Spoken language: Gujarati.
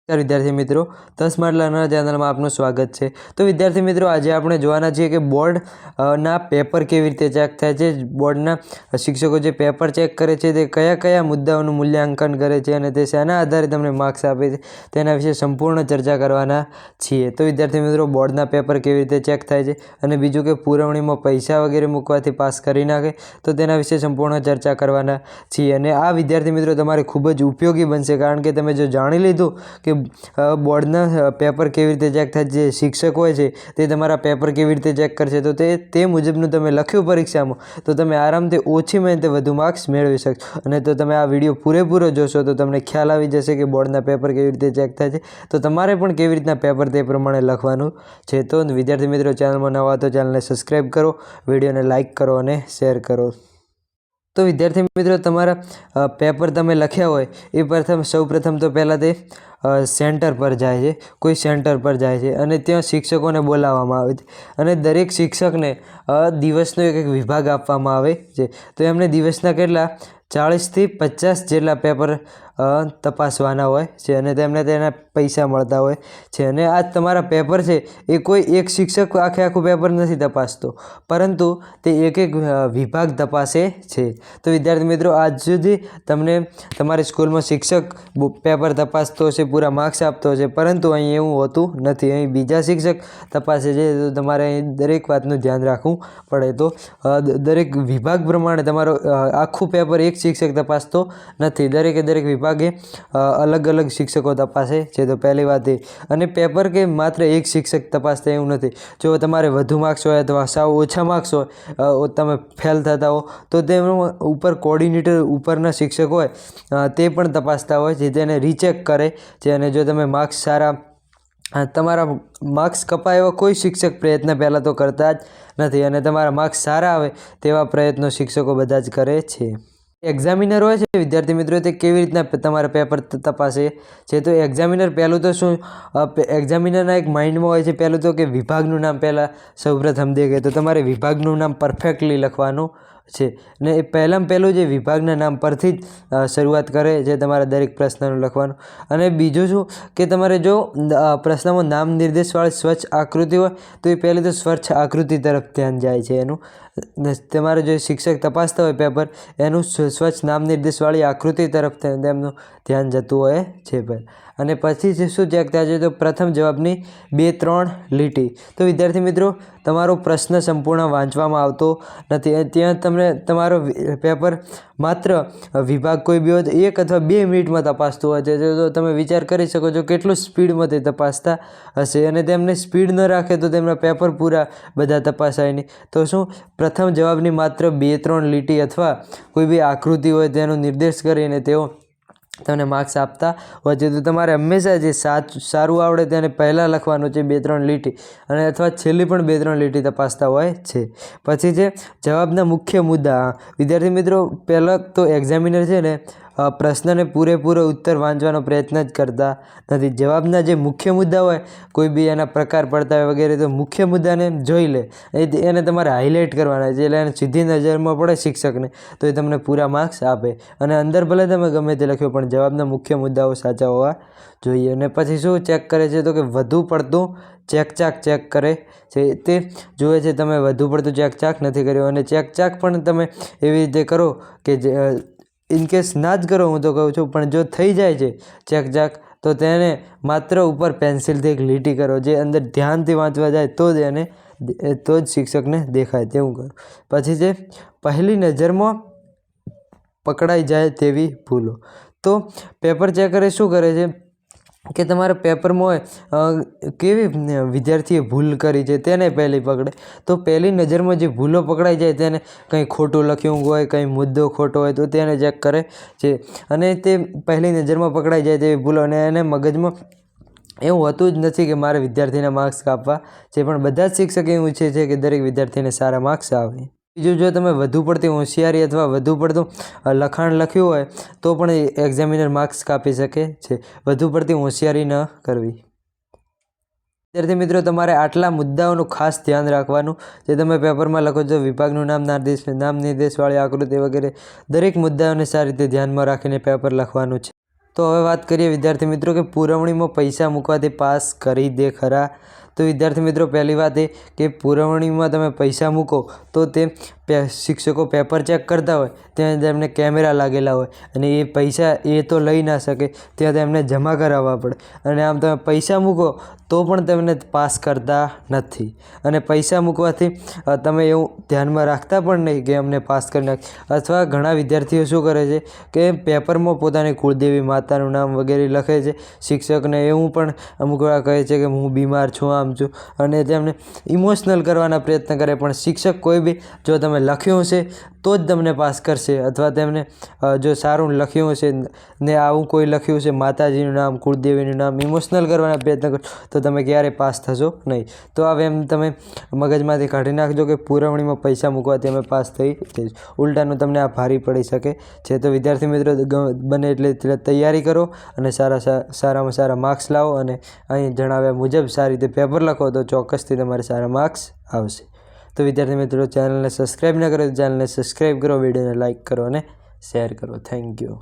વિદ્યાર્થી મિત્રો 10 સ્માર્ટ લર્નર ચેનલમાં આપનું સ્વાગત છે। તો વિદ્યાર્થી મિત્રો આજે આપણે જોવાના છીએ કે બોર્ડ ના પેપર કેવી રીતે ચેક થાય છે। બોર્ડના શિક્ષકો જે પેપર ચેક કરે છે તે કયા કયા મુદ્દાઓનું મૂલ્યાંકન કરે છે અને તે શેના આધારે તમને માર્ક્સ આપે છે તેના વિશે સંપૂર્ણ ચર્ચા કરવાના છીએ। તો વિદ્યાર્થી મિત્રો બોર્ડના પેપર કેવી રીતે ચેક થાય છે અને બીજું કે પુરવણીમાં પૈસા વગેરે મૂકવાથી પાસ કરી નાખે તો તેના વિશે સંપૂર્ણ ચર્ચા કરવાના છીએ। અને આ વિદ્યાર્થી મિત્રો તમારે ખૂબ જ ઉપયોગી બનશે, કારણ કે તમે જો જાણી લીધું કે બોર્ડના પેપર કેવી રીતે ચેક થાય, જે શિક્ષક હોય છે તે તમારા પેપર કેવી રીતે ચેક કરશે, તો તે મુજબનું તમે લખ્યું પરીક્ષામાં તો તમે આરામથી ઓછી મહેનતે વધુ માર્ક્સ મેળવી શકશો। અને તો તમે આ વિડીયો પૂરેપૂરો જોશો તો તમને ખ્યાલ આવી જશે કે બોર્ડના પેપર કેવી રીતે ચેક થાય છે। તો તમારે પણ કેવી રીતના પેપર તે પ્રમાણે લખવાનું છે। તો વિદ્યાર્થી મિત્રો ચેનલમાં નવા તો ચેનલને સબસ્ક્રાઈબ કરો, વિડીયોને લાઇક કરો અને શેર કરો। તો વિદ્યાર્થી મિત્રો તમારા પેપર તમે લખ્યા હોય એ સૌપ્રથમ તો પહેલાં તે સેન્ટર પર જાય છે, કોઈ સેન્ટર પર જાય છે અને ત્યાં શિક્ષકોને બોલાવવામાં આવે છે અને દરેક શિક્ષકને દિવસનો એક વિભાગ આપવામાં આવે છે। તો એમને દિવસના કેટલા 40 થી 50 જેટલા પેપર તપાસવાના હોય છે અને તેમને તેના પૈસા મળતા હોય છે। અને આ તમારા પેપર છે એ કોઈ એક શિક્ષક આખું પેપર નથી તપાસતો, પરંતુ તે એક વિભાગ તપાસે છે। તો વિદ્યાર્થી મિત્રો આજ સુધી તમને તમારી સ્કૂલમાં શિક્ષક પેપર તપાસતો હશે, પૂરા માર્ક્સ આપતો હશે, પરંતુ અહીં એવું હોતું નથી। અહીં બીજા શિક્ષક તપાસે છે। તો તમારે અહીં દરેક વાતનું ધ્યાન રાખવું પડે। તો દરેક વિભાગ પ્રમાણે તમારો આખું પેપર એક શિક્ષક તપાસતો નથી, દરેક વિભાગે અલગ અલગ શિક્ષકો તપાસે છે। તો પહેલી વાત એ, અને પેપર કે માત્ર એક શિક્ષક તપાસતા એવું નથી। જો તમારે વધુ માર્ક્સ હોય અથવા સાવ ઓછા માર્ક્સ હોય, તમે ફેલ થતા હો, તો તેનું ઉપર કોર્ડિનેટર ઉપરના શિક્ષક હોય તે પણ તપાસતા હોય છે, તેને રીચેક કરે છે। અને જો તમે માર્ક્સ સારા, તમારા માર્ક્સ કપાય એવા કોઈ શિક્ષક પ્રયત્ન પહેલાં તો કરતા જ નથી અને તમારા માર્ક્સ સારા આવે તેવા પ્રયત્નો શિક્ષકો બધા જ કરે છે। એક્ઝામિનર હોય છે વિદ્યાર્થી મિત્રો, તે કેવી રીતના તમારા પેપર તપાસે છે? તો એક્ઝામિનર પહેલું તો શું, એક્ઝામિનરના એક માઇન્ડમાં હોય છે પહેલું તો કે વિભાગનું નામ પહેલાં સૌપ્રથમ દેખે, તો તમારે વિભાગનું નામ પરફેક્ટલી લખવાનું છે ને એ પહેલું જે વિભાગના નામ પરથી જ શરૂઆત કરે છે તમારા દરેક પ્રશ્નનું લખવાનું। અને બીજું શું કે તમારે જો પ્રશ્નમાં નામ નિર્દેશવાળી સ્વચ્છ આકૃતિ હોય તો એ પહેલી તો સ્વચ્છ આકૃતિ તરફ ધ્યાન જાય છે એનું। તમારે જો શિક્ષક તપાસતા હોય પેપર, એનું સ્વચ્છ નામ નિર્દેશવાળી આકૃતિ તરફ તેમનું ધ્યાન જતું હોય છે। અને પછી શું ચેક થાય છે? તો પ્રથમ જવાબની 2-3 લીટી। તો વિદ્યાર્થી મિત્રો તમારો પ્રશ્ન સંપૂર્ણ વાંચવામાં આવતો નથી, ત્યાં તમને તમારો પેપર માત્ર વિભાગ કોઈ બી હોય તો 1 અથવા 2 મિનિટમાં તપાસતું હોય છે। તો તમે વિચાર કરી શકો છો કેટલું સ્પીડમાં તે તપાસતા હશે, અને તેમને સ્પીડ ન રાખે તો તેમના પેપર પૂરા બધા તપાસાય નહીં। તો શું પ્રથમ જવાબની માત્ર 2-3 લીટી અથવા કોઈ બી આકૃતિ હોય તેનો નિર્દેશ કરીને તેઓ તમને માર્ક્સ આપતા હોય છે। તો તમારે હંમેશા જે સારું આવડે તેને પહેલાં લખવાનું છે 2-3 લીટી, અને અથવા છેલ્લી પણ 2-3 લીટી તપાસતા હોય છે। પછી છે જવાબના મુખ્ય મુદ્દા। વિદ્યાર્થી મિત્રો પહેલાં તો એક્ઝામિનર છે ને પ્રશ્નને પૂરેપૂરો ઉત્તર વાંચવાનો પ્રયત્ન જ કરતા નથી। જવાબના જે મુખ્ય મુદ્દા હોય, કોઈ બી એના પ્રકાર પડતા હોય વગેરે, તો મુખ્ય મુદ્દાને જોઈ લે, એને તમારે હાઇલાઇટ કરવાના છે, એટલે એને સીધી નજરમાં પડે શિક્ષકને તો એ તમને પૂરા માર્ક્સ આપે। અને અંદર ભલે તમે ગમે તે લખ્યો પણ જવાબના મુખ્ય મુદ્દાઓ સાચા હોવા જોઈએ। અને પછી શું ચેક કરે છે? તો કે વધુ પડતું ચેક કરે છે, તે જુએ છે તમે વધુ પડતું ચેક નથી કર્યું, અને ચેક પણ તમે એવી રીતે કરો કે ઇનકેસ ના જ કરો, હું તો કહું છું, પણ જો થઈ જાય છે ચેક તો તેને માત્ર ઉપર પેન્સિલથી એક લીટી કરો, જે અંદર ધ્યાનથી વાંચવા જાય તો જ શિક્ષકને દેખાય તેવું કરો। પછી છે પહેલી નજરમાં પકડાઈ જાય તેવી ભૂલો। તો પેપર ચેકરે શું કરે છે કે તમારા પેપરમાં હોય કેવી વિદ્યાર્થીએ ભૂલ કરી છે તેને પહેલી પકડે। તો પહેલી નજરમાં જે ભૂલો પકડાઈ જાય, તેને કંઈ ખોટું લખ્યું હોય, કંઈ મુદ્દો ખોટો હોય તો તેને ચેક કરે છે, અને તે પહેલી નજરમાં પકડાઈ જાય તેવી ભૂલો, અને એને મગજમાં એવું હોતું જ નથી કે મારે વિદ્યાર્થીના માર્ક્સ કાપવા છે, પણ બધા જ શિક્ષક એવું ઈચ્છે છે કે દરેક વિદ્યાર્થીને સારા માર્ક્સ આવે। બીજું, જો તમે વધુ પડતી હોશિયારી અથવા વધુ પડતું લખાણ લખ્યું હોય તો પણ એક્ઝામિનર માર્ક્સ કાપી શકે છે, વધુ પડતી હોશિયારી ન કરવી। વિદ્યાર્થી મિત્રો તમારે આટલા મુદ્દાઓનું ખાસ ધ્યાન રાખવાનું જે તમે પેપરમાં લખો છો, વિભાગનું નામ નિર્દેશવાળી આકૃતિ વગેરે દરેક મુદ્દાઓને સારી રીતે ધ્યાનમાં રાખીને પેપર લખવાનું છે। તો હવે વાત કરીએ વિદ્યાર્થી મિત્રો કે પુરવણીમાં પૈસા મૂકવાથી પાસ કરી દે ખરા? તો વિદ્યાર્થી મિત્રો પહેલી વાત એ કે પુરવણીમાં તમે પૈસા મૂકો તો તે શિક્ષકો પેપર ચેક કરતા હોય ત્યાં તેમને કેમેરા લાગેલા હોય અને એ પૈસા એ તો લઈ ના શકે, ત્યાં તેમને જમા કરાવવા પડે અને આમ તમે પૈસા મૂકો તો પણ તેમને પાસ કરતા નથી. અને પૈસા મૂકવાથી તમે એવું ધ્યાનમાં રાખતા પણ નહીં કે અમને પાસ કરી નાખે. અથવા ઘણા વિદ્યાર્થીઓ શું કરે છે કે પેપરમાં પોતાની કુળદેવી માતાનું નામ વગેરે લખે છે, શિક્ષકને એવું પણ અમુક વાર કહે છે કે હું બીમાર છું, આમ છું, અને તેમને ઇમોશનલ કરવાના પ્રયત્ન કરે. પણ શિક્ષક કોઈ બી જો તમે લખ્યું હશે તો જ તમને પાસ કરશે, અથવા તેમને જો સારું લખ્યું હશે ને આવું કોઈ લખ્યું છે માતાજીનું નામ, કુળદેવીનું નામ, ઇમોશનલ કરવાના પ્રયત્ન કરો તો તમે ક્યારેય પાસ થશો નહીં. તો હવે એમ તમે મગજમાંથી કાઢી નાખજો કે પુરવણીમાં પૈસા મૂકવાથી અમે પાસ થઈ જઈશું. ઉલટાનું તમને આ ભારી પડી શકે છે. તો વિદ્યાર્થી મિત્રો બને એટલે તૈયારી કરો અને સારામાં સારા માર્ક્સ લાવો અને અહીં જણાવ્યા મુજબ સારી રીતે પેપર લખો તો ચોક્કસથી તમારે સારા માર્ક્સ આવશે. તો વિદ્યાર્થી મિત્રો ચેનલને સબસ્ક્રાઈબ ન કરો તો ચેનલને સબસ્ક્રાઈબ કરો, વિડીયોને લાઇક કરો અને શેર કરો. Thank you.